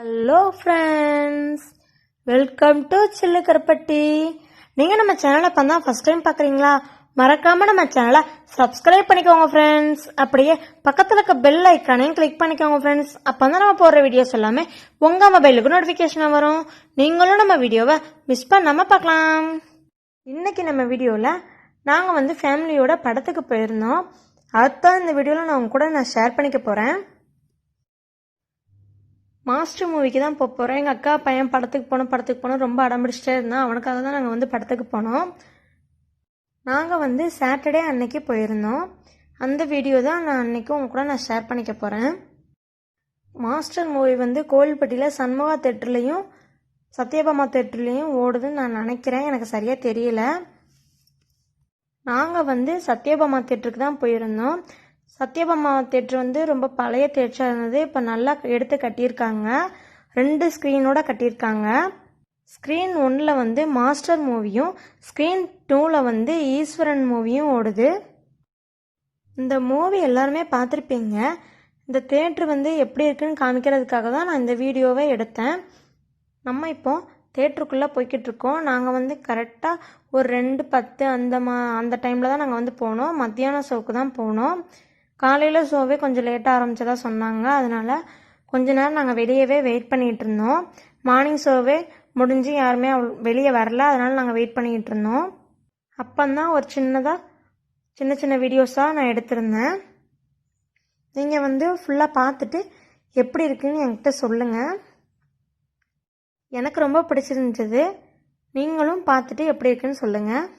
Hello friends, welcome to சில்லு கருப்பட்டி. நீங்கள் நம்ம சேனலை பார்த்தா ஃபஸ்ட் டைம் பார்க்குறீங்களா? மறக்காமல் நம்ம சேனலை சப்ஸ்கிரைப் பண்ணிக்கோங்க ஃப்ரெண்ட்ஸ். அப்படியே பக்கத்தில் இருக்க பெல் ஐக்கானையும் கிளிக் பண்ணிக்கோங்க ஃப்ரெண்ட்ஸ். அப்போ தான் நம்ம போடுற வீடியோஸ் எல்லாமே உங்கள் மொபைலுக்கு நோட்டிஃபிகேஷனாக வரும். நீங்களும் நம்ம வீடியோவை மிஸ் பண்ணாமல் பார்க்கலாம். இன்றைக்கி நம்ம வீடியோவில் நாங்கள் ஃபேமிலியோட படத்துக்கு போயிருந்தோம். அதுதான் இந்த வீடியோவில் நான் உங்க கூட ஷேர் பண்ணிக்க போகிறேன். மாஸ்டர் மூவிக்கு தான் போகிறோம். எங்கள் அக்கா பையன் படத்துக்கு போனோம் ரொம்ப அடம்பிடிச்சிட்டே இருந்தான். அவனுக்காக தான் நாங்கள் படத்துக்கு போனோம். நாங்கள் சாட்டர்டே அன்னைக்கு போயிருந்தோம். அந்த வீடியோ தான் நான் அன்றைக்கும் உங்க கூட ஷேர் பண்ணிக்க போகிறேன். மாஸ்டர் மூவி கோவில்பட்டியில் சண்முகா தேட்டர்லேயும் சத்யபாமா தேட்டர்லேயும் ஓடுதுன்னு நான் நினைக்கிறேன். எனக்கு சரியாக தெரியல. நாங்கள் சத்யபாமா தேட்டருக்கு தான் போயிருந்தோம். சத்யபாமா தேட்டர் ரொம்ப பழைய தேட்டராக இருந்தது. இப்போ நல்லா எடுத்து கட்டியிருக்காங்க. 2 ஸ்க்ரீனோட கட்டியிருக்காங்க. ஸ்க்ரீன் 1ல் மாஸ்டர் மூவியும் ஸ்க்ரீன் 2ல் ஈஸ்வரன் மூவியும் ஓடுது. இந்த மூவி எல்லாருமே பார்த்துருப்பீங்க. இந்த தேட்ரு எப்படி இருக்குன்னு காமிக்கிறதுக்காக தான் நான் இந்த வீடியோவை எடுத்தேன். நம்ம இப்போ தேட்டருக்குள்ளே போய்கிட்டு இருக்கோம். நாங்கள் கரெக்டாக ஒரு 2:10 அந்த டைமில் தான் நாங்கள் போனோம். மத்தியான ஷோக்கு தான் போனோம். காலையில் ஷோவே கொஞ்சம் லேட்டாக ஆரம்பித்ததா சொன்னாங்க. அதனால் கொஞ்ச நேரம் நாங்கள் வெளியவே வெயிட் பண்ணிகிட்டு இருந்தோம். மார்னிங் ஷோவே முடிஞ்சு யாருமே வெளியே வரல. அதனால் நாங்கள் வெயிட் பண்ணிகிட்டு இருந்தோம். அப்போந்தான் ஒரு சின்ன சின்ன வீடியோஸாக நான் எடுத்திருந்தேன். நீங்கள் ஃபுல்லாக பார்த்துட்டு எப்படி இருக்குன்னு என்கிட்ட சொல்லுங்கள். எனக்கு ரொம்ப பிடிச்சிருந்துச்சு. நீங்களும் பார்த்துட்டு எப்படி இருக்குன்னு சொல்லுங்கள்.